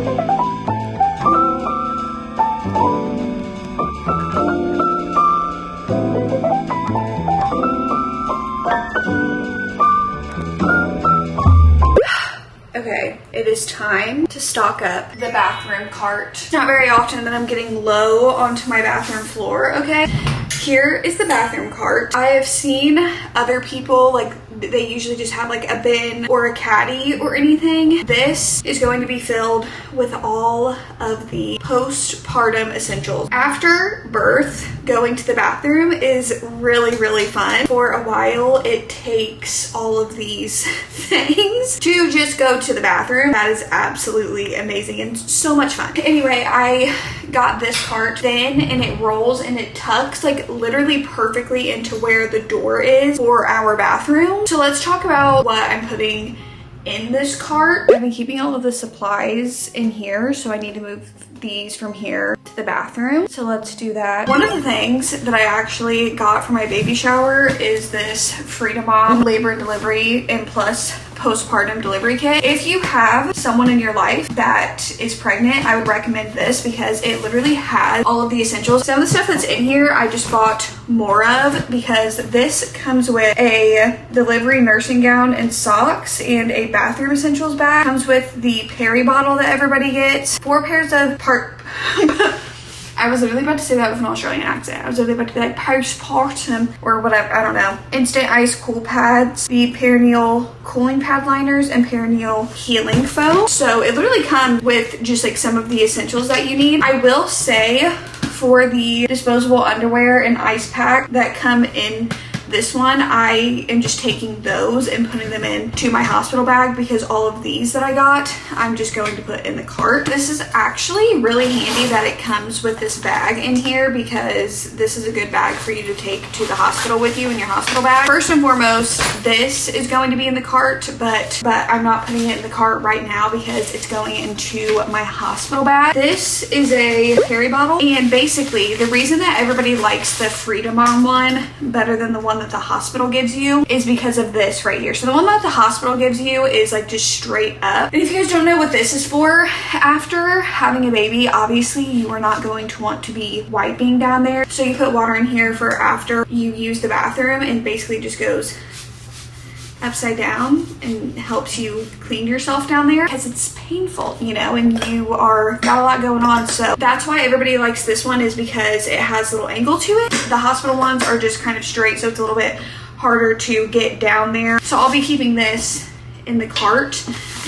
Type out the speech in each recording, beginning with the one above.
Okay, it is time to stock up the bathroom cart. It's not very often that I'm getting low onto my bathroom floor, okay? Here is the bathroom cart. I have seen other people, like, they usually just have like a bin or a caddy or anything. This is going to be filled with all of the postpartum essentials. After birth, going to the bathroom is really, really fun. For a while, it takes all of these things to just go to the bathroom. That is absolutely amazing and so much fun. Anyway, I got this cart thin and it rolls and it tucks like literally perfectly into where the door is for our bathroom. So let's talk about what I'm putting in this cart. I've been keeping all of the supplies in here, so I need to move these from here to the bathroom. So let's do that. One of the things that I actually got for my baby shower is this Freedom Mom labor and delivery and plus postpartum delivery kit. If you have someone in your life that is pregnant, I would recommend this because it literally has all of the essentials. Some of the stuff that's in here I just bought more of because this comes with a delivery nursing gown and socks and a bathroom essentials bag. Comes with the Perry bottle that everybody gets. 4 pairs of I was literally about to say that with an Australian accent. I was literally about to be like postpartum or whatever. I don't know. Instant ice cool pads, the perineal cooling pad liners, and perineal healing foam. So it literally comes with just like some of the essentials that you need. I will say for the disposable underwear and ice pack that come in this one, I am just taking those and putting them into my hospital bag because all of these that I got, I'm just going to put in the cart. This is actually really handy that it comes with this bag in here because this is a good bag for you to take to the hospital with you in your hospital bag. First and foremost, this is going to be in the cart, but I'm not putting it in the cart right now because it's going into my hospital bag. This is a Perry bottle, and basically the reason that everybody likes the Freedom Mom one better than the one that the hospital gives you is because of this right here. So the one that the hospital gives you is like just straight up. And if you guys don't know what this is for, after having a baby, obviously you are not going to want to be wiping down there. So you put water in here for after you use the bathroom and basically just goes upside down and helps you clean yourself down there because it's painful, you know, and you are got a lot going on. So that's why everybody likes this one, is because it has a little angle to it. The hospital ones are just kind of straight, so it's a little bit harder to get down there. So I'll be keeping this in the cart,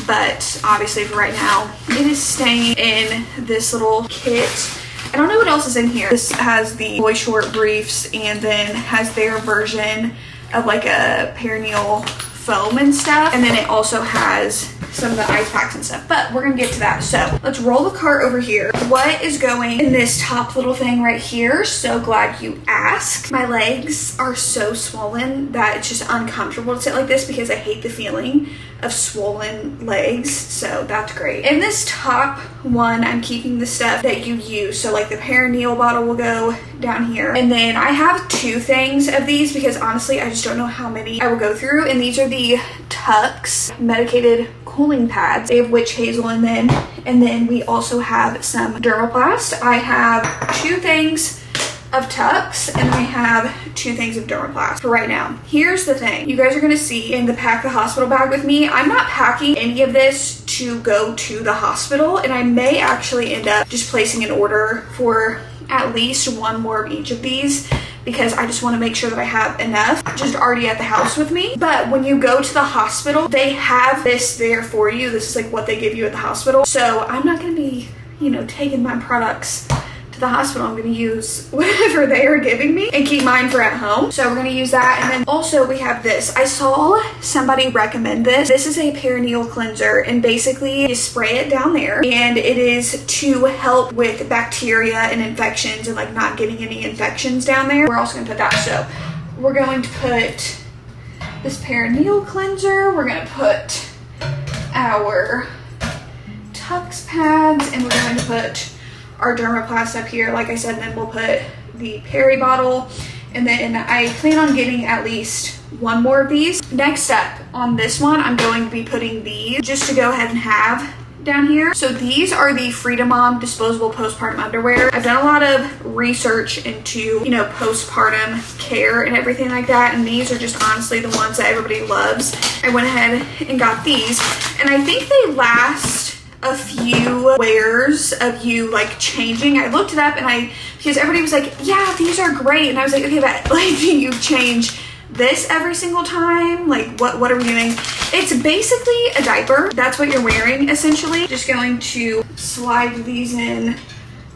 but obviously for right now it is staying in this little kit. I don't know what else is in here. This has the boy short briefs and then has their version of like a perineal foam and stuff, and then it also has some of the ice packs and stuff, but we're gonna get to that. So let's roll the cart over here. What is going in this top little thing right here? So glad you asked. My legs are so swollen that it's just uncomfortable to sit like this because I hate the feeling of swollen legs, so that's great. In this top one, I'm keeping the stuff that you use. So like the perineal bottle will go down here, and then I have 2 things of these because honestly I just don't know how many I will go through. And these are the Tux medicated cooling pads. They have witch hazel in them, and then we also have some Dermaplast. I have 2 things of Tux and I have 2 things of Dermaplast for right now. Here's the thing, you guys are gonna see in the pack the hospital bag with me, I'm not packing any of this to go to the hospital, and I may actually end up just placing an order for at least 1 more of each of these because I just want to make sure that I have enough just already at the house with me. But when you go to the hospital, they have this there for you. This is like what they give you at the hospital. So I'm not going to be, you know, taking my products to the hospital. I'm going to use whatever they are giving me and keep mine for at home. So we're going to use that. And then also we have this. I saw somebody recommend this. This is a perineal cleanser, and basically you spray it down there, and it is to help with bacteria and infections and like not getting any infections down there. We're also going to put that. So we're going to put this perineal cleanser. We're going to put our Tux pads, and we're going to put our Dermaplast up here, like I said, and then we'll put the Perry bottle, and then I plan on getting at least 1 more of these. Next up on this one, I'm going to be putting these just to go ahead and have down here. So these are the Freedom Mom disposable postpartum underwear. I've done a lot of research into, you know, postpartum care and everything like that, and these are just honestly the ones that everybody loves. I went ahead and got these, and I think they last a few wears of you like changing. I looked it up, and because everybody was like, yeah, these are great, and I was like, okay, but like, do you change this every single time? Like, what are we doing? It's basically a diaper. That's what you're wearing essentially. Just going to slide these in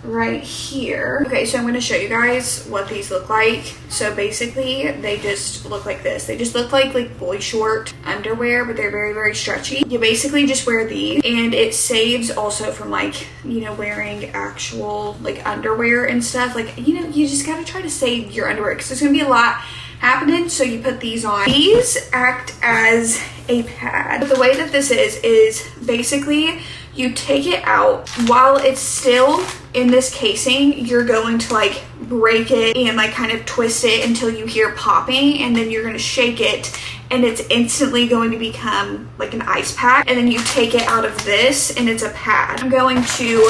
right here. Okay, so I'm going to show you guys what these look like. So basically they just look like this. They just look like boy short underwear, but they're very, very stretchy. You basically just wear these, and it saves also from like, you know, wearing actual like underwear and stuff. Like, you know, you just got to try to save your underwear because there's going to be a lot happening. So you put these on. These act as a pad. But the way that this is basically you take it out while it's still in this casing. You're going to like break it and like kind of twist it until you hear popping, and then you're going to shake it, and it's instantly going to become like an ice pack. And then you take it out of this and it's a pad. I'm going to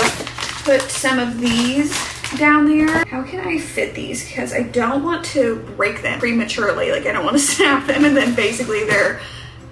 put some of these down there. How can I fit these? Because I don't want to break them prematurely. Like, I don't want to snap them and then basically they're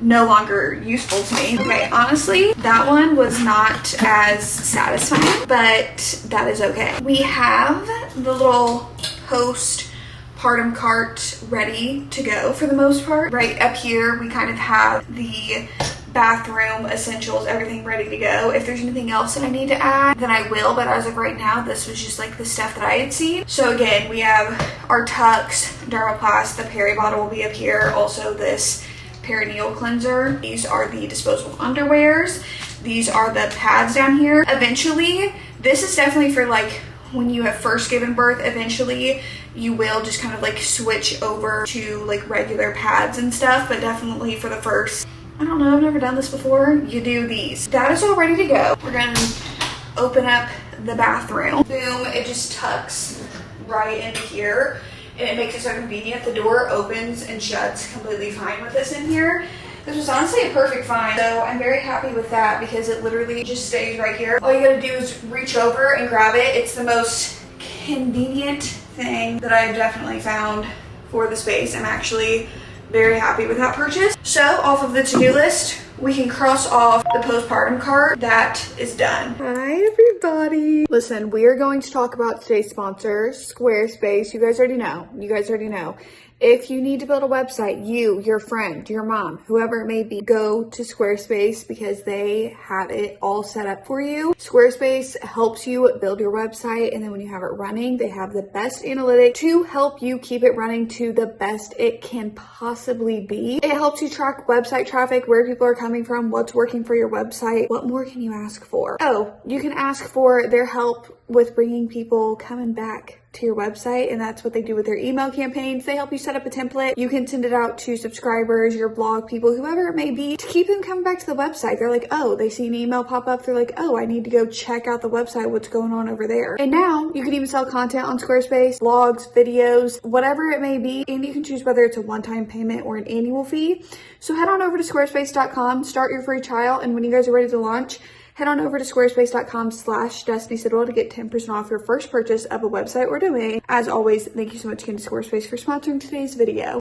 no longer useful to me. Okay, honestly, that one was not as satisfying, but that is okay. We have the little postpartum cart ready to go for the most part. Right up here, we kind of have the bathroom essentials, everything ready to go. If there's anything else that I need to add, then I will, but as of right now, this was just like the stuff that I had seen. So again, we have our Tux, Dermaplast, the Peri bottle will be up here. Also this perineal cleanser. These are the disposable underwears. These are the pads down here. Eventually, this is definitely for like when you have first given birth. Eventually you will just kind of like switch over to like regular pads and stuff, but definitely for the first, I don't know, I've never done this before, you do these. That is all ready to go. We're gonna open up the bathroom. Boom, it just tucks right into here, and it makes it so convenient. The door opens and shuts completely fine with this in here. This was honestly a perfect find, so I'm very happy with that because it literally just stays right here. All you gotta do is reach over and grab it. It's the most convenient thing that I've definitely found for the space. I'm actually very happy with that purchase. So off of the to-do list, we can cross off the postpartum cart. That is done. Hi everybody. Listen, we are going to talk about today's sponsor, Squarespace. You guys already know. If you need to build a website, you, your friend, your mom, whoever it may be, go to Squarespace because they have it all set up for you. Squarespace helps you build your website, and then when you have it running, they have the best analytics to help you keep it running to the best it can possibly be. It helps you track website traffic, where people are coming from, what's working for your website. What more can you ask for? Oh, you can ask for their help with bringing people coming back to your website, and that's what they do with their email campaigns. They help you set up a template. You can send it out to subscribers, your blog people, whoever it may be, to keep them coming back to the website. They're like, oh, they see an email pop up. They're like, oh, I need to go check out the website. What's going on over there? And now you can even sell content on Squarespace, blogs, videos, whatever it may be. And you can choose whether it's a one-time payment or an annual fee. So head on over to squarespace.com, start your free trial. And when you guys are ready to launch, head on over to squarespace.com/DestinyCitadel to get 10% off your first purchase of a website or domain. As always, thank you so much again to Squarespace for sponsoring today's video.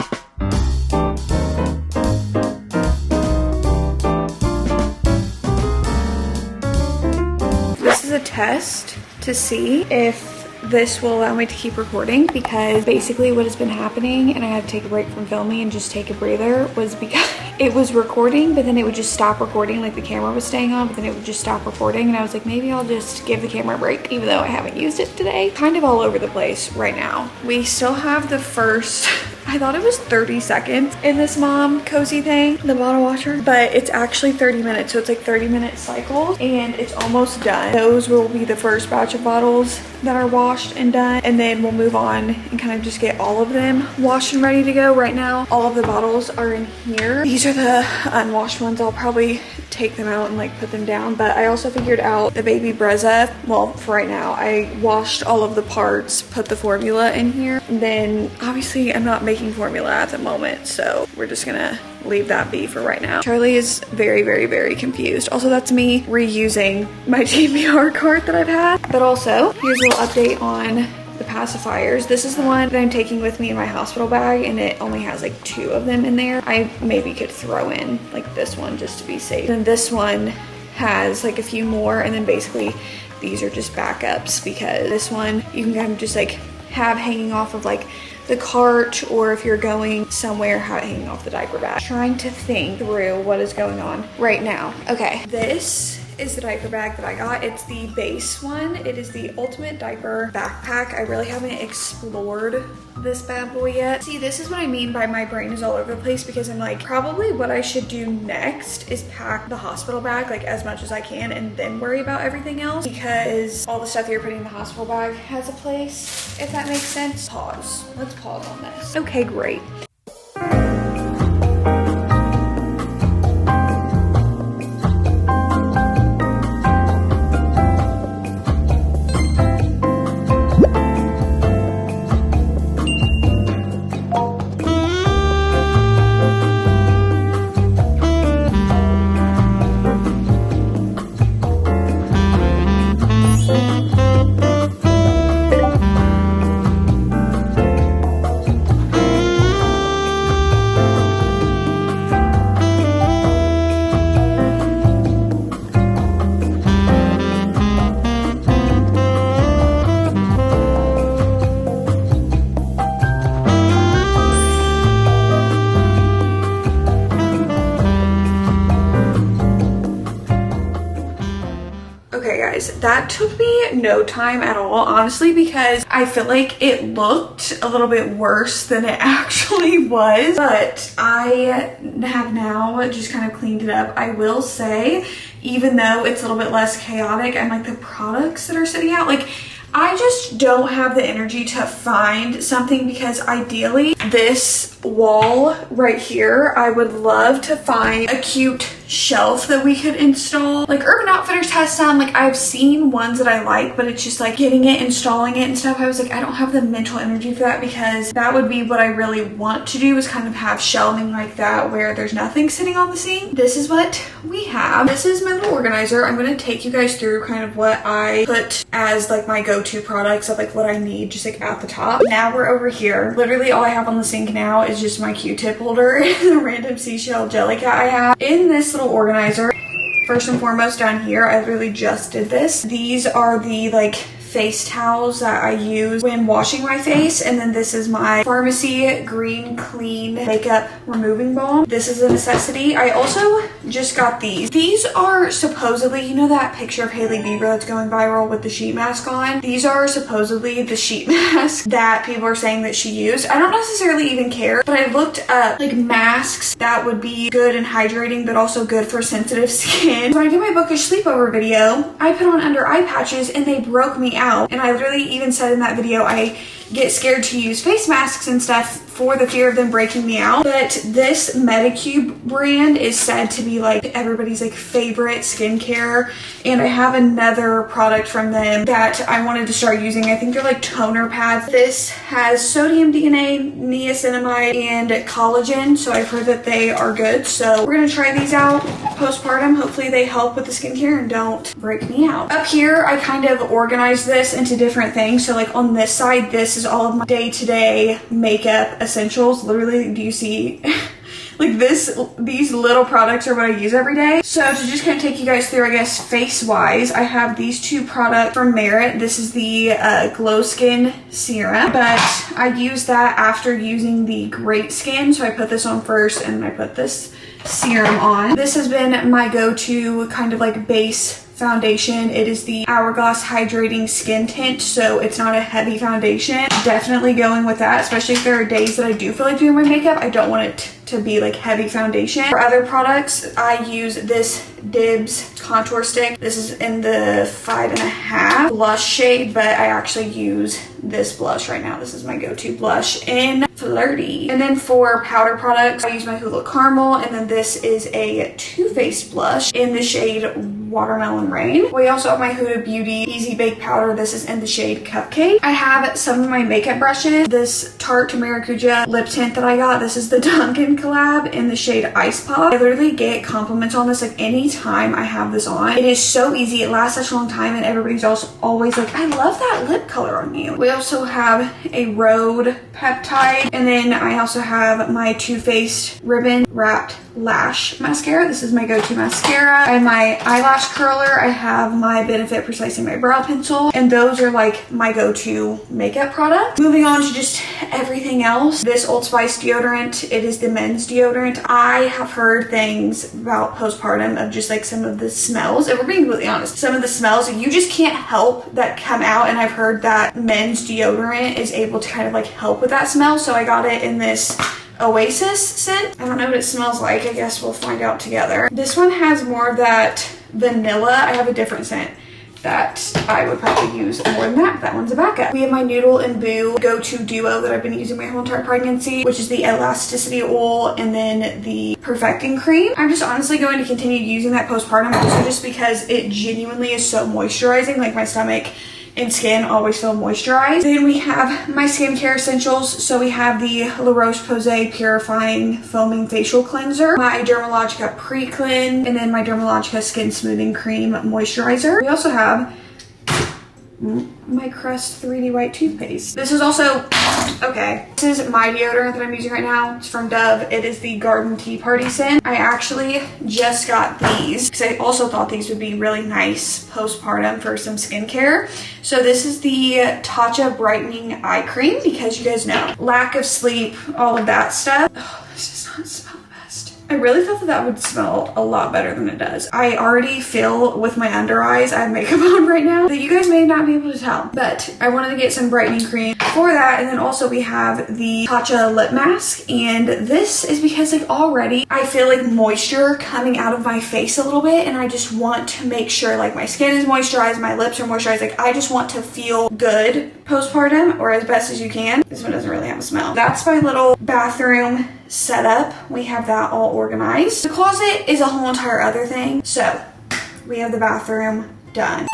This is a test to see if this will allow me to keep recording, because basically what has been happening, and I had to take a break from filming and just take a breather, was because it was recording, but then it would just stop recording. Like the camera was staying on, but then it would just stop recording. And I was like, maybe I'll just give the camera a break, even though I haven't used it today. Kind of all over the place right now. We still have the first, I thought it was 30 seconds in this mom cozy thing, the bottle washer, but it's actually 30 minutes. So it's like 30-minute cycles, and it's almost done. Those will be the first batch of bottles that are washed and done, and then we'll move on and kind of just get all of them washed and ready to go. Right now, all of the bottles are in here. These are the unwashed ones. I'll probably take them out and like put them down. But I also figured out the baby Brezza. Well, for right now, I washed all of the parts, put the formula in here. And then obviously I'm not making formula at the moment, so we're just gonna leave that be for right now. Charlie is very, very, very confused. Also, that's me reusing my TBR cart that I've had. But also, here's a little update on the pacifiers. This is the one that I'm taking with me in my hospital bag, and it only has like 2 of them in there. I maybe could throw in like this one just to be safe. And this one has like a few more, and then basically these are just backups, because this one you can kind of just like have hanging off of like the cart, or if you're going somewhere, have it hanging off the diaper bag. Trying to think through what is going on right now. Okay, this is the diaper bag that I got. It's the base one. It is the ultimate diaper backpack. I really haven't explored this bad boy yet. See, this is what I mean by my brain is all over the place, because I'm like, probably what I should do next is pack the hospital bag like as much as I can and then worry about everything else, because all the stuff you're putting in the hospital bag has a place, if that makes sense. Pause. Let's pause on this. Okay, great. That took me no time at all, honestly, because I feel like it looked a little bit worse than it actually was, but I have now just kind of cleaned it up. I will say, even though it's a little bit less chaotic, and like the products that are sitting out, like I just don't have the energy to find something, because ideally this wall right here, I would love to find a cute shelf that we could install. Like Urban Outfitters has some, like I've seen ones that I like, but it's just like getting it, installing it and stuff. I was like, I don't have the mental energy for that, because that would be what I really want to do, is kind of have shelving like that where there's nothing sitting on the sink. This is what we have. This is my little organizer. I'm going to take you guys through kind of what I put as like my go-to products of like what I need just like at the top. Now we're over here. Literally all I have on the sink now is just my Q-tip holder and the random seashell jelly cat I have. In this little organizer, first and foremost down here, I literally just did this. These are the like face towels that I use when washing my face, and then this is my Pharmacy Green Clean Makeup Removing Balm. This is a necessity. I also just got these. These are supposedly, you know that picture of Hailey Bieber that's going viral with the sheet mask on? These are supposedly the sheet mask that people are saying that she used. I don't necessarily even care, but I looked up like masks that would be good and hydrating, but also good for sensitive skin. When I did my bookish sleepover video, I put on under eye patches and they broke me out. And I literally even said in that video, I get scared to use face masks and stuff for the fear of them breaking me out. But this Medicube brand is said to be like everybody's like favorite skincare, and I have another product from them that I wanted to start using. I think they're like toner pads. This has sodium DNA, niacinamide, and collagen, so I've heard that they are good. So we're gonna try these out postpartum. Hopefully they help with the skincare and don't break me out. Up here I kind of organized this into different things. So like on this side, this is all of my day-to-day makeup essentials. Literally, do you see like these little products are what I use every day. So to just kind of take you guys through, I guess, face wise, I have these 2 products from Merit. This is the Glow Skin Serum, but I use that after using the Great Skin. So I put this on first and I put this serum on. This has been my go-to kind of like base foundation. It is the Hourglass Hydrating Skin Tint, so it's not a heavy foundation. Definitely going with that, especially if there are days that I do feel like doing my makeup. I don't want it to be like heavy foundation. For other products, I use this Dibs contour stick. This is in the 5.5 blush shade, but I actually use this blush right now. This is my go-to blush in Flirty. And then for powder products, I use my Hula Caramel, and then this is a Too Faced blush in the shade Watermelon Rain. We also have my Huda Beauty Easy Bake Powder. This is in the shade Cupcake. I have some of my makeup brushes. This Tarte Maracuja lip tint that I got. This is the Dunkin' collab in the shade Ice Pop. I literally get compliments on this like anytime I have this on. It is so easy. It lasts such a long time, and everybody's also always like, I love that lip color on you. We also have a Rhode Peptide, and then I also have my Too Faced Ribbon Wrapped Lash Mascara. This is my go-to mascara. I have my eyelash curler. I have my Benefit Precisely My Brow Pencil, and those are like my go-to makeup product. Moving on to just everything else. This Old Spice deodorant, it is the men's deodorant. I have heard things about postpartum of just like some of the smells, and we're being completely honest, some of the smells you just can't help that come out, and I've heard that men's deodorant is able to kind of like help with that smell. So I got it in this Oasis scent. I don't know what it smells like. I guess we'll find out together. This one has more of that vanilla. I have a different scent that I would probably use more than that. That one's a backup. We have my Noodle and Boo go-to duo that I've been using my whole entire pregnancy, which is the Elasticity Oil and then the Perfecting Cream. I'm just honestly going to continue using that postpartum, also just because it genuinely is so moisturizing. Like my stomach and skin always feel moisturized. Then we have my skincare essentials. So we have the La Roche-Posay Purifying Foaming Facial Cleanser, my Dermalogica Pre-Cleanse, and then my Dermalogica Skin Smoothing Cream Moisturizer. We also have my Crest 3D White Toothpaste. This is also, okay, this is my deodorant that I'm using right now. It's from Dove. It is the Garden Tea Party scent. I actually just got these because I also thought these would be really nice postpartum for some skincare. So this is the Tatcha Brightening Eye Cream, because you guys know, lack of sleep, all of that stuff. Oh, this does not smell the best. I really thought that that would smell a lot better than it does. I already feel with my under eyes, I have makeup on right now, that you guys may not be able to tell, but I wanted to get some brightening cream for that. And then also we have the Tatcha Lip Mask, and this is because like already I feel like moisture coming out of my face a little bit, and I just want to make sure like my skin is moisturized, my lips are moisturized. Like I just want to feel good postpartum, or as best as you can. This one doesn't really have a smell. That's my little bathroom setup. We have that all organized. The closet is a whole entire other thing. So we have the bathroom done.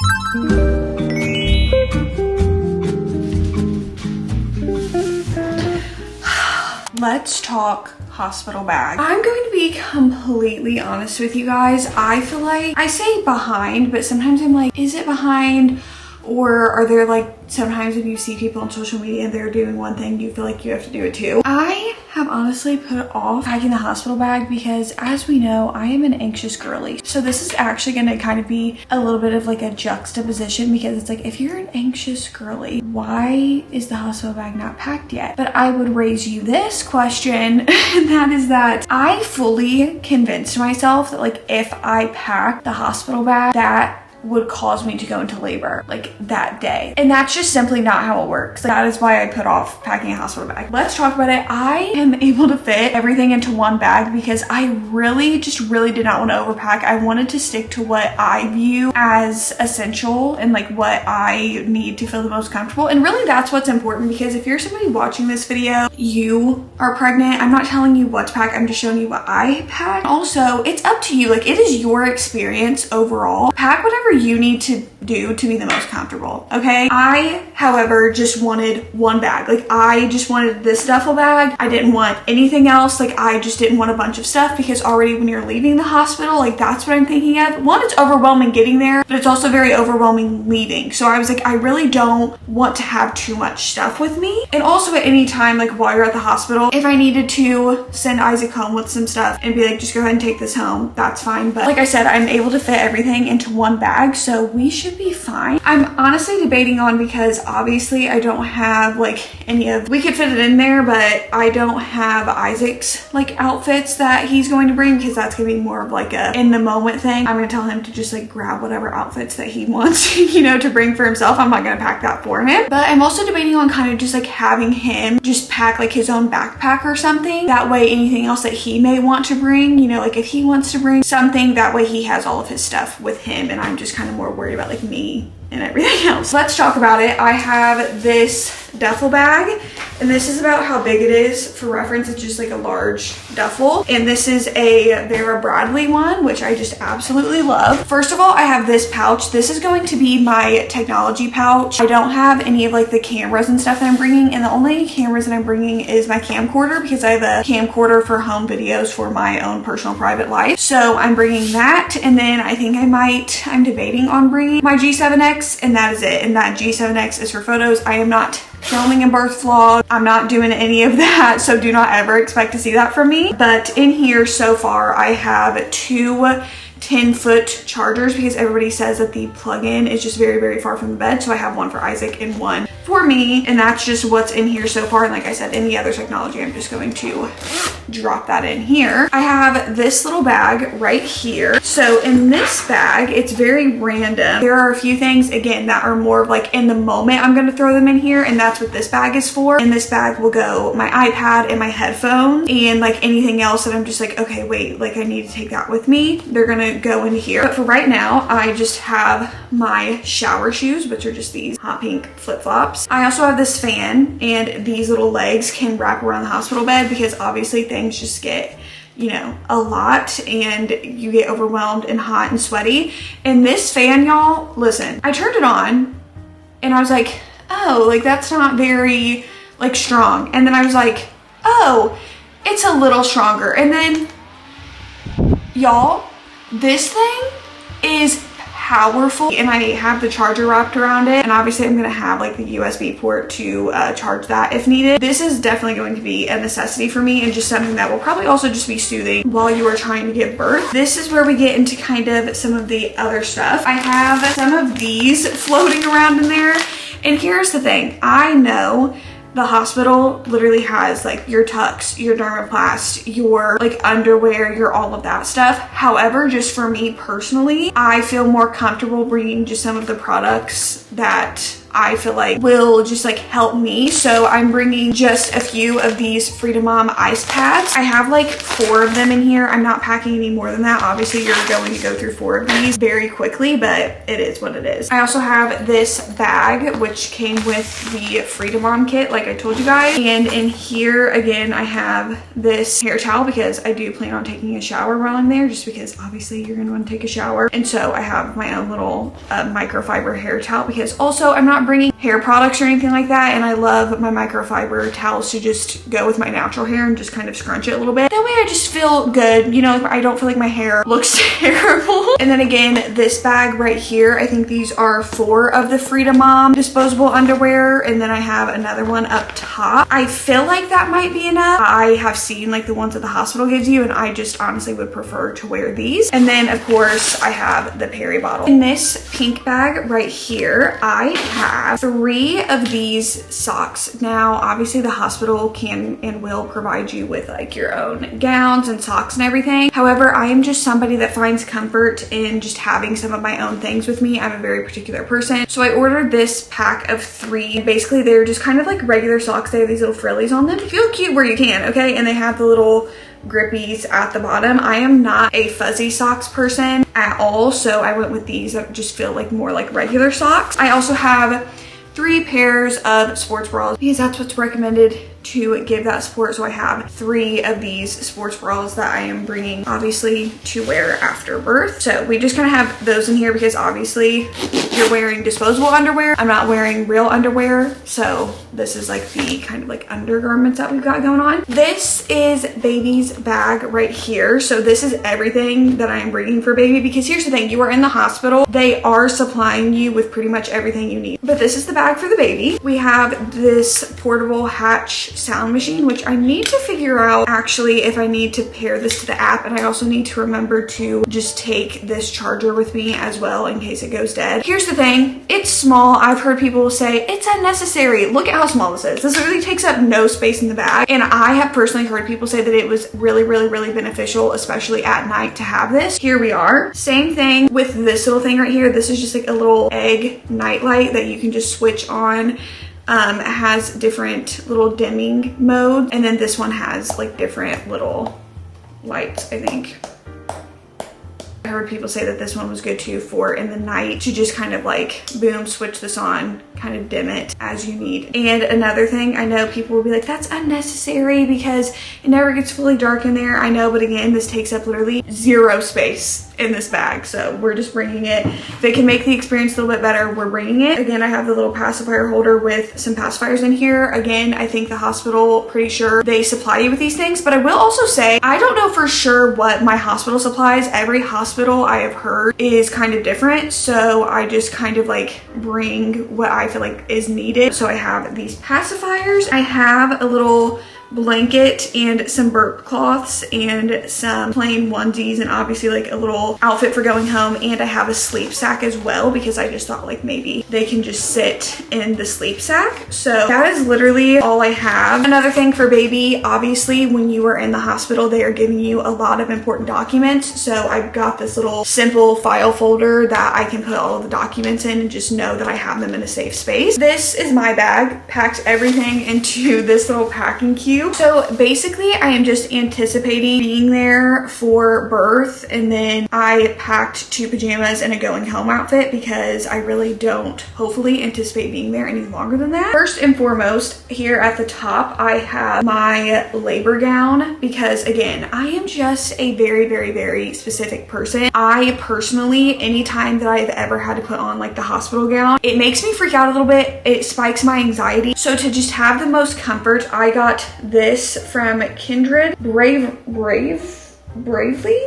Let's talk hospital bag. I'm going to be completely honest with you guys. I feel like I say behind, but sometimes I'm like, is it behind? Or are there like, sometimes if you see people on social media and they're doing one thing, you feel like you have to do it too. I have honestly put off packing the hospital bag because, as we know, I am an anxious girly. So this is actually going to kind of be a little bit of like a juxtaposition, because it's like, if you're an anxious girly, why is the hospital bag not packed yet? But I would raise you this question, and that is that I fully convinced myself that like if I pack the hospital bag, that would cause me to go into labor like that day. And that's just simply not how it works. That is why I put off packing a hospital bag. Let's talk about it. I am able to fit everything into one bag because I really did not want to overpack. I wanted to stick to what I view as essential and like what I need to feel the most comfortable. And really that's what's important, because if you're somebody watching this video, you are pregnant, I'm not telling you what to pack, I'm just showing you what I pack. Also, it's up to you. Like, it is your experience overall. Pack whatever you need to do to be the most comfortable, okay? I, however, just wanted one bag. Like, I just wanted this duffel bag. I didn't want anything else. Like, I just didn't want a bunch of stuff, because already when you're leaving the hospital, like, that's what I'm thinking of. One, it's overwhelming getting there, but it's also very overwhelming leaving. So I was like, I really don't want to have too much stuff with me. And also at any time, like while you're at the hospital, if I needed to send Isaac home with some stuff and be like, just go ahead and take this home, that's fine. But like I said, I'm able to fit everything into one bag, so we should be fine. I'm honestly debating on, because obviously I don't have like any of, we could fit it in there, but I don't have Isaac's like outfits that he's going to bring, because that's gonna be more of like a in the moment thing. I'm gonna tell him to just like grab whatever outfits that he wants, you know, to bring for himself. I'm not gonna pack that for him. But I'm also debating on kind of just like having him just pack pack like his own backpack or something. That way anything else that he may want to bring, you know, like if he wants to bring something, that way he has all of his stuff with him and I'm just kind of more worried about like me and everything else. Let's talk about it. I have this duffel bag and this is about how big it is. For reference, it's just like a large duffel, and this is a Vera Bradley one, which I just absolutely love. First of all, I have this pouch. This is going to be my technology pouch. I don't have any of like the cameras and stuff that I'm bringing, and the only cameras that I'm bringing is my camcorder because I have a camcorder for home videos for my own personal private life. So I'm bringing that, and then I think I'm debating on bringing my G7X, and that is it. And that G7X is for photos. I am not filming a birth vlog. I'm not doing any of that, so do not ever expect to see that from me. But in here so far, I have two 10-foot chargers because everybody says that the plug-in is just very, very far from the bed. So I have one for Isaac and one for me, and that's just what's in here so far. And like I said, any other technology, I'm just going to drop that in here. I have this little bag right here. So in this bag, it's very random. There are a few things, again, that are more of like in the moment I'm going to throw them in here, and that's what this bag is for. In this bag will go my iPad and my headphones, and like anything else that I'm just like, okay, wait, like I need to take that with me. They're going to go into here. But for right now, I just have my shower shoes, which are just these hot pink flip-flops. I also have this fan, and these little legs can wrap around the hospital bed because obviously things just get, you know, a lot and you get overwhelmed and hot and sweaty. And this fan, y'all, listen, I turned it on and I was like, oh, like that's not very like strong. And then I was like, oh, it's a little stronger. And then y'all, this thing is powerful, and I have the charger wrapped around it, and obviously I'm gonna have like the USB port to charge that if needed. This is definitely going to be a necessity for me, and just something that will probably also just be soothing while you are trying to give birth. This is where we get into kind of some of the other stuff. I have some of these floating around in there, and here's the thing. I know the hospital literally has like your tux, your dermoplast, your like underwear, your all of that stuff. However, just for me personally, I feel more comfortable bringing just some of the products that I feel like will just like help me. So I'm bringing just a few of these Freedom Mom ice pads. I have like 4 of them in here. I'm not packing any more than that. Obviously you're going to go through 4 of these very quickly, but it is what it is. I also have this bag, which came with the Freedom Mom kit, like I told you guys. And in here, again, I have this hair towel because I do plan on taking a shower while I'm there, just because obviously you're gonna want to take a shower. And so I have my own little microfiber hair towel, because also I'm not bringing hair products or anything like that, and I love my microfiber towels to just go with my natural hair and just kind of scrunch it a little bit. That way I just feel good, you know, I don't feel like my hair looks terrible. And then again, this bag right here, I think these are 4 of the Freedom Mom disposable underwear, and then I have another one up top. I feel like that might be enough. I have seen like the ones that the hospital gives you, and I just honestly would prefer to wear these. And then of course I have the Perry bottle. In this pink bag right here, I have 3 of these socks. Now obviously the hospital can and will provide you with like your own gowns and socks and everything. However, I am just somebody that finds comfort in just having some of my own things with me. I'm a very particular person, so I ordered this pack of 3. Basically they're just kind of like regular socks. They have these little frillies on them. Feel cute where you can, okay? And they have the little grippies at the bottom. I am not a fuzzy socks person at all, so I went with these that just feel like more like regular socks. I also have 3 pairs of sports bras because that's what's recommended to give that support. So I have 3 of these sports bras that I am bringing obviously to wear after birth. So we just kind of have those in here because obviously you're wearing disposable underwear. I'm not wearing real underwear. So this is like the kind of like undergarments that we've got going on. This is baby's bag right here. So this is everything that I am bringing for baby, because here's the thing, you are in the hospital. They are supplying you with pretty much everything you need. But this is the bag for the baby. We have this portable Hatch sound machine, which I need to figure out actually if I need to pair this to the app, and I also need to remember to just take this charger with me as well in case it goes dead. Here's the thing, it's small. I've heard people say it's unnecessary. Look at how small this is. This really takes up no space in the bag, and I have personally heard people say that it was really beneficial, especially at night, to have this. Here we are. Same thing with this little thing right here. This is just like a little egg night light that you can just switch on has different little dimming mode, and then this one has like different little lights, I think. I heard people say that this one was good too for in the night to just kind of like boom, switch this on, kind of dim it as you need. And another thing, I know people will be like, that's unnecessary because it never gets fully dark in there. I know, but again, this takes up literally 0 space in this bag, so we're just bringing it. If it can make the experience a little bit better, we're bringing it. Again, I have the little pacifier holder with some pacifiers in here. Again, I think the hospital, pretty sure they supply you with these things, but I will also say, I don't know for sure what my hospital supplies. Every hospital I have heard is kind of different, so I just kind of like bring what I feel like is needed. So I have these pacifiers. I have a little blanket and some burp cloths and some plain onesies and obviously like a little outfit for going home, and I have a sleep sack as well because I just thought like maybe they can just sit in the sleep sack. So that is literally all I have. Another thing for baby, obviously when you are in the hospital they are giving you a lot of important documents, so I've got this little simple file folder that I can put all of the documents in and just know that I have them in a safe space. This is my bag, packed everything into this little packing cube. So basically I am just anticipating being there for birth, and then I packed 2 pajamas and a going home outfit because I really don't hopefully anticipate being there any longer than that. First and foremost, here at the top I have my labor gown because again, I am just a very specific person. I personally, anytime that I've ever had to put on like the hospital gown, it makes me freak out a little bit. It spikes my anxiety. So to just have the most comfort, I got this from Kindred Bravely.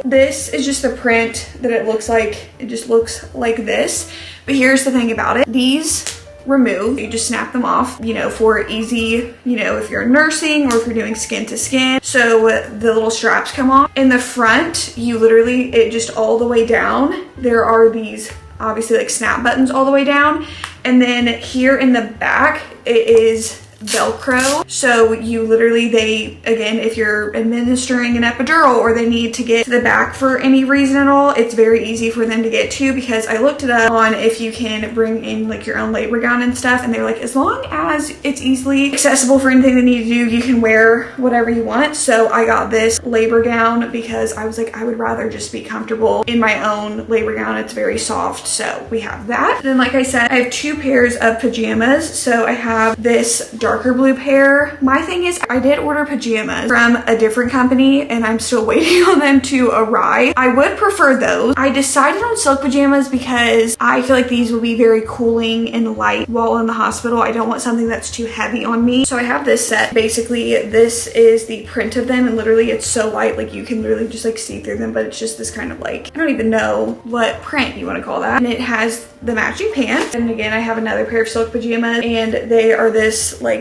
This is just the print that it looks like. It just looks like this, but here's the thing about it. These remove, you just snap them off, you know, for easy, you know, if you're nursing or if you're doing skin to skin. So the little straps come off. In the front, you literally, it just all the way down, there are these obviously like snap buttons all the way down, and then here in the back it is Velcro. So you literally, they, again, if you're administering an epidural or they need to get to the back for any reason at all, it's very easy for them to get to, because I looked it up on if you can bring in like your own labor gown and stuff, and they're like, as long as it's easily accessible for anything they need to do, you can wear whatever you want. So I got this labor gown because I was like, I would rather just be comfortable in my own labor gown. It's very soft, so we have that. Then like I said, I have 2 pairs of pajamas. So I have this darker blue pair. My thing is, I did order pajamas from a different company and I'm still waiting on them to arrive. I would prefer those. I decided on silk pajamas because I feel like these will be very cooling and light while in the hospital. I don't want something that's too heavy on me. So I have this set. Basically, this is the print of them, and literally it's so light, like you can literally just like see through them, but it's just this kind of like, I don't even know what print you want to call that. And it has the matching pants. And again, I have another pair of silk pajamas, and they are this like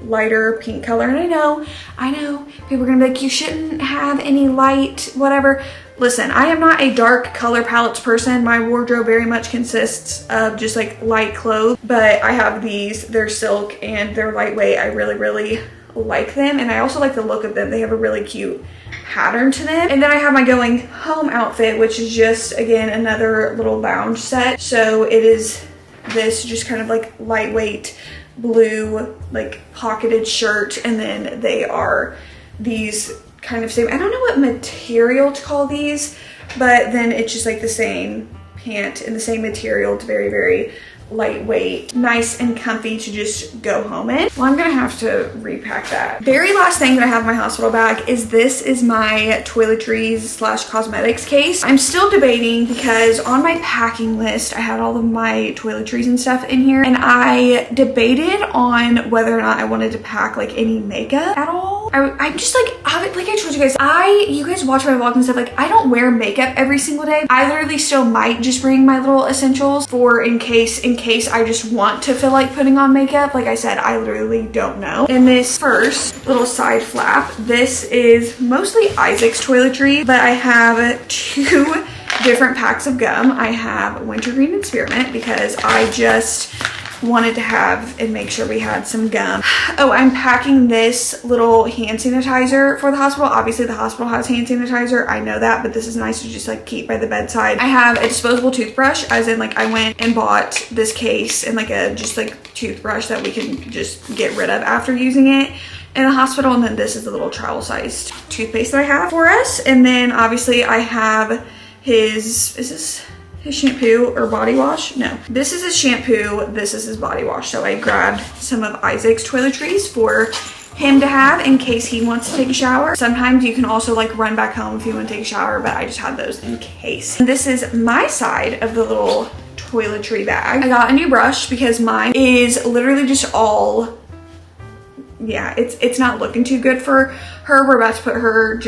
lighter pink color. And I know people are gonna be like, you shouldn't have any light whatever. Listen, I am not a dark color palettes person. My wardrobe very much consists of just like light clothes, but I have these, they're silk and they're lightweight. I really like them, and I also like the look of them. They have a really cute pattern to them. And then I have my going home outfit, which is just again another little lounge set. So it is this just kind of like lightweight blue like pocketed shirt, and then they are these kind of same, I don't know what material to call these, but then it's just like the same pant and the same material. It's very lightweight, nice and comfy to just go home in. Well, I'm gonna have to repack that. Very last thing that I have in my hospital bag is this is my toiletries / cosmetics case. I'm still debating because on my packing list I had all of my toiletries and stuff in here, and I debated on whether or not I wanted to pack like any makeup at all. I'm just like I told you guys, you guys watch my vlogs and stuff, like I don't wear makeup every single day. I literally still might just bring my little essentials for in case I just want to feel like putting on makeup. Like I said, I literally don't know. And this first little side flap, this is mostly Isaac's toiletry, but I have 2 different packs of gum. I have wintergreen and spearmint because I just wanted to have and make sure we had some gum. Oh, I'm packing this little hand sanitizer for the hospital. Obviously the hospital has hand sanitizer, I know that, but this is nice to just like keep by the bedside. I have a disposable toothbrush, as in like I went and bought this case and like a just like toothbrush that we can just get rid of after using it in the hospital. And then this is the little travel sized toothpaste that I have for us. And then obviously I have his, is this his shampoo or body wash? No, this is his shampoo, this is his body wash. So I grabbed some of Isaac's toiletries for him to have in case he wants to take a shower. Sometimes you can also like run back home if you want to take a shower, but I just had those in case. And this is my side of the little toiletry bag. I got a new brush because mine is literally just all, yeah, it's not looking too good for her. We're about to put her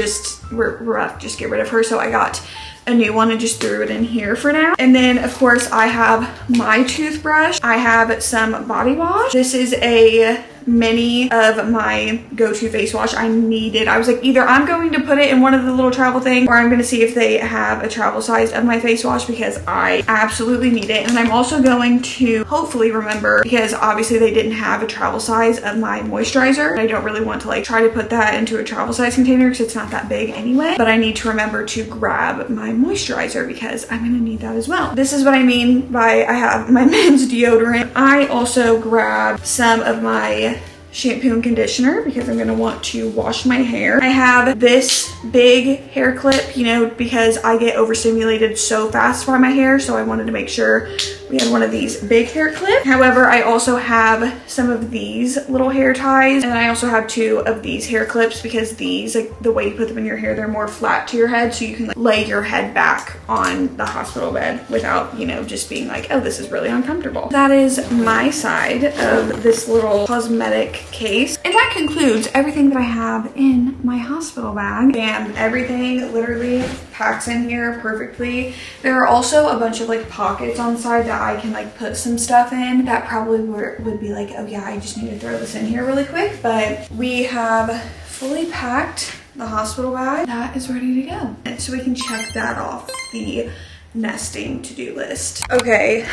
we're about to just get rid of her. So I got a new one and just threw it in here for now. And then of course I have my toothbrush. I have some body wash. This is a mini of my go-to face wash. I needed, I was like, either I'm going to put it in one of the little travel things, or I'm going to see if they have a travel size of my face wash because I absolutely need it. And I'm also going to hopefully remember, because obviously they didn't have a travel size of my moisturizer. I don't really want to like try to put that into a travel size container because it's not that big anyway, but I need to remember to grab my moisturizer because I'm gonna need that as well. This is what I mean by I have my men's deodorant. I also grabbed some of my shampoo and conditioner because I'm gonna want to wash my hair. I have this big hair clip, you know, because I get overstimulated so fast by my hair, so I wanted to make sure we had one of these big hair clips. However, I also have some of these little hair ties, and I also have two of these hair clips because these, like the way you put them in your hair, they're more flat to your head, so you can like lay your head back on the hospital bed without, you know, just being like, oh, this is really uncomfortable. That is my side of this little cosmetic case. And that concludes everything that I have in my hospital bag. And everything literally packs in here perfectly. There are also a bunch of like pockets on the side that I can like put some stuff in that probably would be like, oh yeah, I just need to throw this in here really quick. But we have fully packed the hospital bag. That is ready to go. So we can check that off the nesting to-do list. Okay.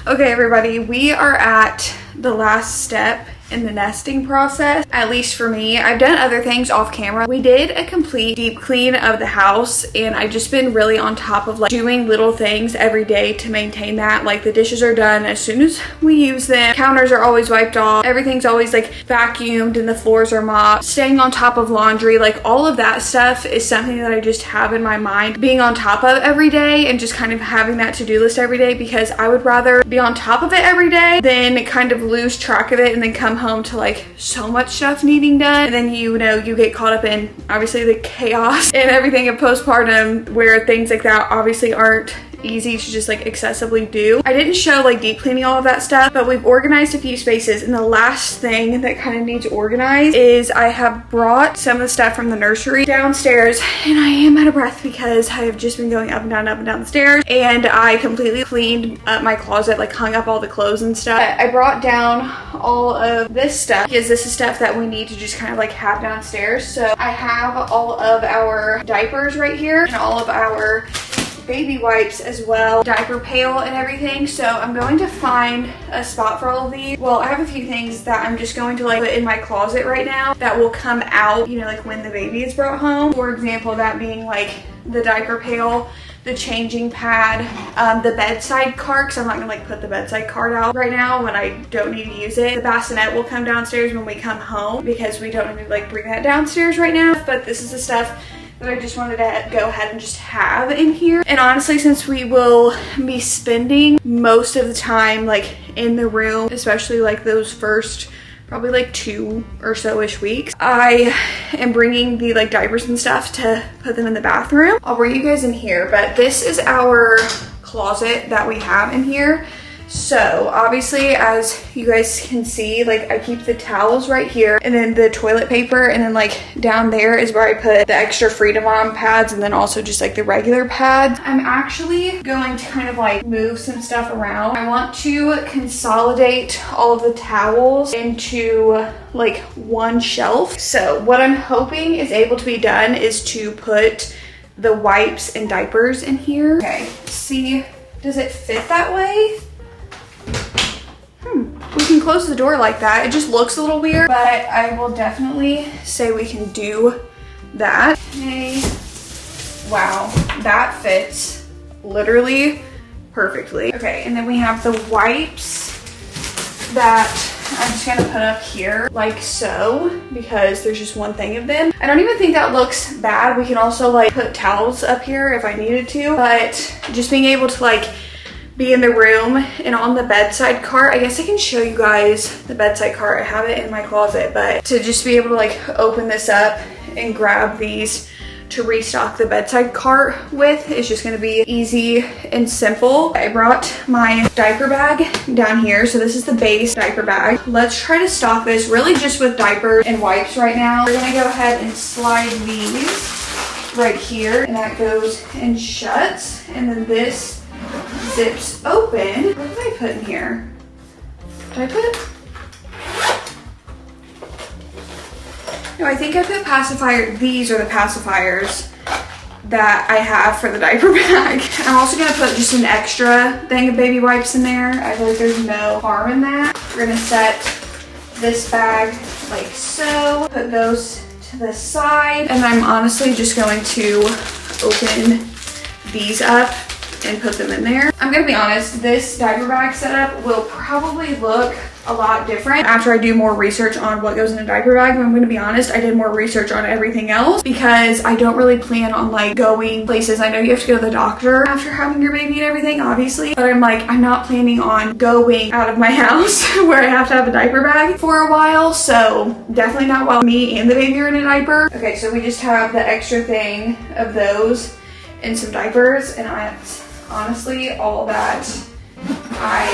Okay, everybody, we are at the last step in the nesting process, at least for me. I've done other things off camera. We did a complete deep clean of the house, and I've just been really on top of like doing little things every day to maintain that. Like the dishes are done as soon as we use them, counters are always wiped off, everything's always like vacuumed and the floors are mopped, staying on top of laundry, like all of that stuff is something that I just have in my mind being on top of every day, and just kind of having that to-do list every day, because I would rather be on top of it every day than kind of lose track of it and then come home to like so much stuff needing done, and then you know you get caught up in obviously the chaos and everything of postpartum, where things like that obviously aren't easy to just like excessively do. I didn't show like deep cleaning all of that stuff, but we've organized a few spaces, and the last thing that kind of needs organized is I have brought some of the stuff from the nursery downstairs, and I am out of breath because I have just been going up and down the stairs, and I completely cleaned up my closet, like hung up all the clothes and stuff. I brought down all of this stuff because this is stuff that we need to just kind of like have downstairs. So I have all of our diapers right here and all of our baby wipes as well, diaper pail and everything. So I'm going to find a spot for all of these. Well, I have a few things that I'm just going to like put in my closet right now that will come out, you know, like when the baby is brought home. For example, that being like the diaper pail, the changing pad, the bedside cart, because I'm not gonna like put the bedside cart out right now when I don't need to use it. The bassinet will come downstairs when we come home because we don't need to like bring that downstairs right now. But this is the stuff that I just wanted to go ahead and just have in here. And honestly, since we will be spending most of the time like in the room, especially like those first probably like 2 or so-ish weeks, I am bringing the like diapers and stuff to put them in the bathroom. I'll bring you guys in here, but this is our closet that we have in here. So obviously, as you guys can see, like I keep the towels right here, and then the toilet paper, and then like down there is where I put the extra Freedom Mom pads, and then also just like the regular pads. I'm actually going to kind of like move some stuff around. I want to consolidate all of the towels into like one shelf. So what I'm hoping is able to be done is to put the wipes and diapers in here. Okay, see, does it fit that way? close the door like that. It just looks a little weird, but I will definitely say we can do that. Okay. Wow, that fits literally perfectly. Okay, and then we have the wipes that I'm just gonna put up here like so, because there's just one thing of them. I don't even think that looks bad. We can also like put towels up here if I needed to, but just being able to like be in the room and on the bedside cart. I guess I can show you guys the bedside cart. I have it in my closet, but to just be able to like open this up and grab these to restock the bedside cart with is just gonna be easy and simple. I brought my diaper bag down here. So this is the base diaper bag. Let's try to stock this really just with diapers and wipes right now. We're gonna go ahead and slide these right here, and that goes and shuts. And then this zips open. What did I put in here? Did I put it? No, I think I put pacifier. These are the pacifiers that I have for the diaper bag. I'm also gonna put just an extra thing of baby wipes in there. I feel like there's no harm in that. We're gonna set this bag like so. Put those to the side. And I'm honestly just going to open these up and put them in there. I'm gonna be honest, this diaper bag setup will probably look a lot different after I do more research on what goes in a diaper bag. But I'm gonna be honest, I did more research on everything else because I don't really plan on like going places. I know you have to go to the doctor after having your baby and everything, obviously, but I'm like, I'm not planning on going out of my house where I have to have a diaper bag for a while. So definitely not while me and the baby are in a diaper. Okay, so we just have the extra thing of those and some diapers, and that's honestly all that I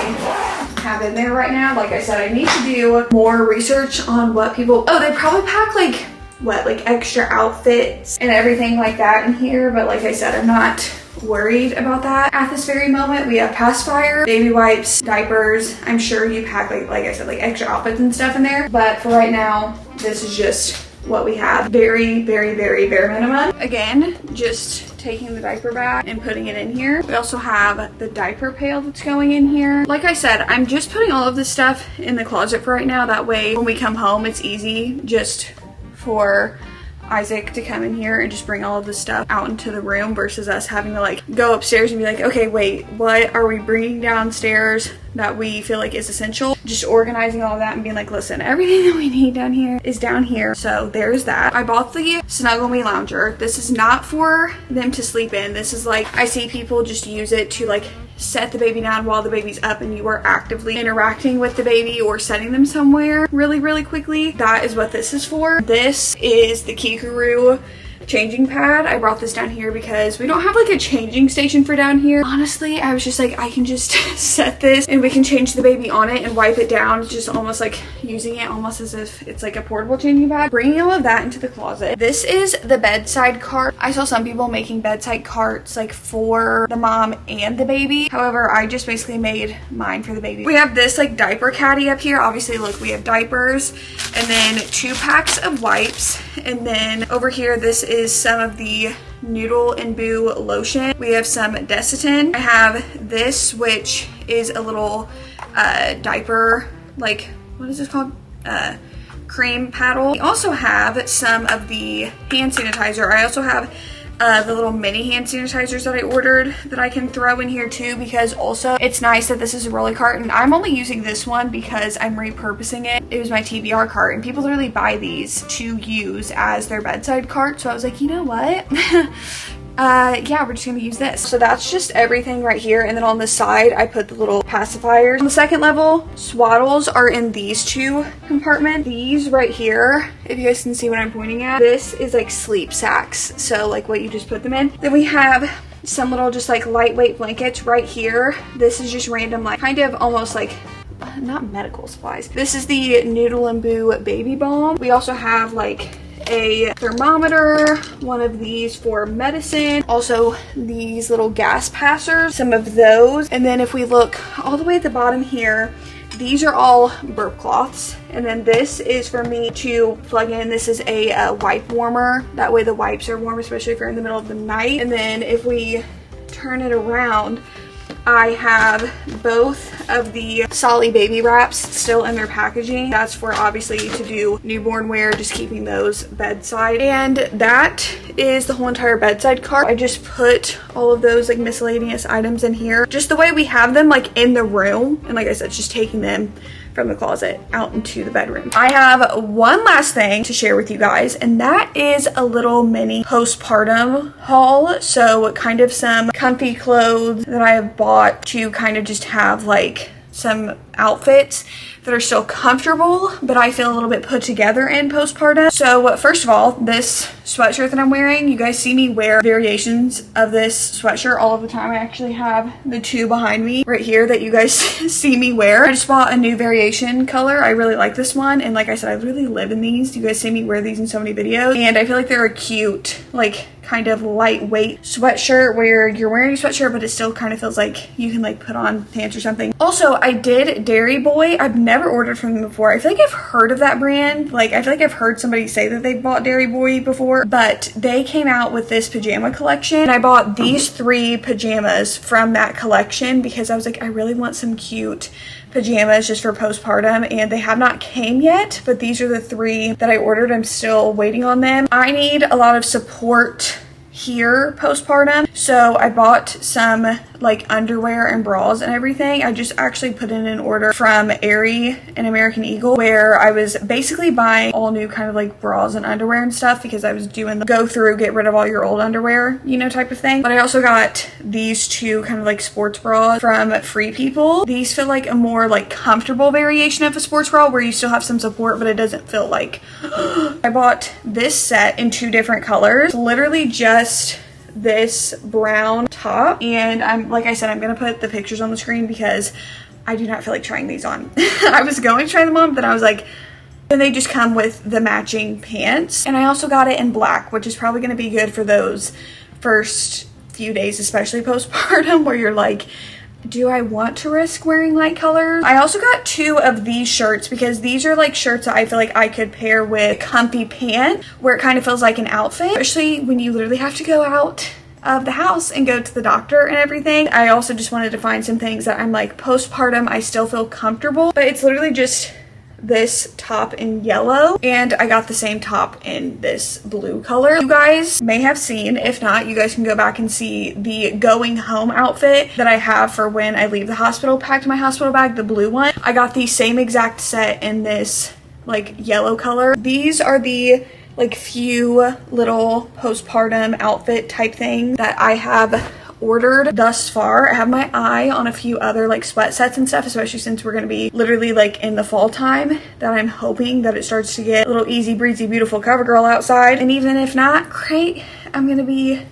have in there right now. Like I said, I need to do more research on what people, oh, they probably pack like what, like extra outfits and everything like that in here, but like I said, I'm not worried about that at this very moment. We have pacifier, baby wipes, diapers. I'm sure you pack like I said, like extra outfits and stuff in there, but for right now, this is just what we have. Very, very, very bare minimum. Again, just taking the diaper bag and putting it in here. We also have the diaper pail that's going in here. Like I said, I'm just putting all of this stuff in the closet for right now. That way when we come home, it's easy just for Isaac to come in here and just bring all of this stuff out into the room versus us having to like go upstairs and be like, okay, wait, what are we bringing downstairs that we feel like is essential? Just organizing all of that and being like, listen, everything that we need down here is down here. So there's that. I bought the Snuggle Me lounger. This is not for them to sleep in. This is like, I see people just use it to like set the baby down while the baby's up and you are actively interacting with the baby or setting them somewhere really, really quickly. That is what this is for. This is the Kikuru changing pad. I brought this down here because we don't have like a changing station for down here. Honestly, I was just like, I can just set this and we can change the baby on it and wipe it down. It's just almost like using it almost as if it's like a portable changing pad. Bringing all of that into the closet. This is the bedside cart. I saw some people making bedside carts like for the mom and the baby. However, I just basically made mine for the baby. We have this like diaper caddy up here. Obviously, look, we have diapers and then 2 packs of wipes. And then over here, this is some of the Noodle and Boo lotion. We have some Desitin. I have this, which is a little diaper, like, what is this called? Cream paddle. We also have some of the hand sanitizer. I also have the little mini hand sanitizers that I ordered that I can throw in here too, because also it's nice that this is a rolly cart and I'm only using this one because I'm repurposing it. It was my TBR cart and people literally buy these to use as their bedside cart. So I was like, you know what? Yeah, we're just gonna use this. So that's just everything right here. And then on the side, I put the little pacifiers. On the second level, swaddles are in these 2 compartments. These right here, if you guys can see what I'm pointing at, this is like sleep sacks. So like what you just put them in. Then we have some little just like lightweight blankets right here. This is just random, like kind of almost like not medical supplies. This is the Noodle and Boo baby balm. We also have like a thermometer, one of these for medicine, also these little gas passers, some of those. And then if we look all the way at the bottom here, these are all burp cloths. And then this is for me to plug in. This is a wipe warmer. That way the wipes are warm, especially if you're in the middle of the night. And then if we turn it around, I have both of the Solly baby wraps still in their packaging. That's for obviously to do newborn wear, just keeping those bedside. And that is the whole entire bedside cart. I just put all of those like miscellaneous items in here, just the way we have them like in the room. And like I said, just taking them from the closet out into the bedroom. I have one last thing to share with you guys, and that is a little mini postpartum haul. So kind of some comfy clothes that I have bought to kind of just have like some outfits that are still comfortable, but I feel a little bit put together in postpartum. So first of all, this sweatshirt that I'm wearing, you guys see me wear variations of this sweatshirt all of the time. I actually have the two behind me right here that you guys see me wear. I just bought a new variation color. I really like this one, and like I said, I really live in these. You guys see me wear these in so many videos, and I feel like they're a cute, like kind of lightweight sweatshirt where you're wearing a sweatshirt but it still kind of feels like you can like put on pants or something. Also, I did Dairy Boy. I've never ordered from them before. I feel like I've heard of that brand. Like I feel like I've heard somebody say that they bought Dairy Boy before, but they came out with this pajama collection, and I bought these 3 pajamas from that collection because I was like, I really want some cute pajamas just for postpartum, and they have not came yet, but these are the 3 that I ordered. I'm still waiting on them. I need a lot of support here postpartum, so I bought some like underwear and bras and everything. I just actually put in an order from Aerie and American Eagle, where I was basically buying all new kind of like bras and underwear and stuff because I was doing the go through, get rid of all your old underwear, you know, type of thing. But I also got these 2 kind of like sports bras from Free People. These feel like a more like comfortable variation of a sports bra where you still have some support, but it doesn't feel like I bought this set in 2 different colors, literally just this brown top, and I'm like I said, I'm gonna put the pictures on the screen because I do not feel like trying these on. I was going to try them on, but I was like, and they just come with the matching pants. And I also got it in black, which is probably going to be good for those first few days, especially postpartum, where you're like, do I want to risk wearing light colors? I also got 2 of these shirts because these are like shirts that I feel like I could pair with a comfy pant where it kind of feels like an outfit, especially when you literally have to go out of the house and go to the doctor and everything. I also just wanted to find some things that I'm like postpartum, I still feel comfortable, but it's literally just this top in yellow, and I got the same top in this blue color. You guys may have seen, if not, you guys can go back and see the going home outfit that I have for when I leave the hospital, packed my hospital bag, the blue one. I got the same exact set in this like yellow color. These are the like few little postpartum outfit type thing that I have ordered thus far. I have my eye on a few other like sweat sets and stuff, especially since we're going to be literally like in the fall time, that I'm hoping that it starts to get a little easy breezy beautiful cover girl outside. And even if not, great, I'm going to be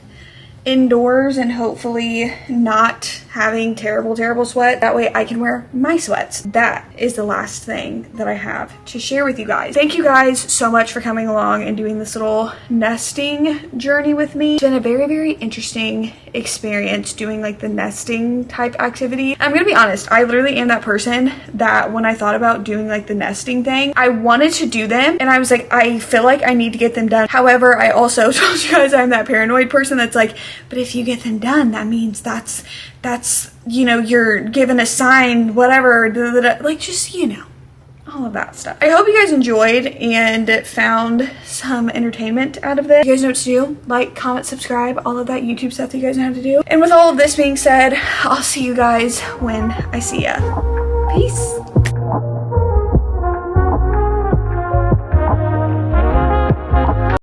indoors and hopefully not having terrible sweat. That way I can wear my sweats. That is the last thing that I have to share with you guys. Thank you guys so much for coming along and doing this little nesting journey with me. It's been a very interesting experience doing like the nesting type activity. I'm gonna be honest, I literally am that person that when I thought about doing like the nesting thing, I wanted to do them and I was like, I feel like I need to get them done. However, I also told you guys I'm that paranoid person that's like, but if you get them done, that means that's you know, you're given a sign, whatever, like just, you know, all of that stuff. I hope you guys enjoyed and found some entertainment out of this. You guys know what to do. Like, comment, subscribe, all of that YouTube stuff that you guys know how to do. And with all of this being said, I'll see you guys when I see ya. Peace.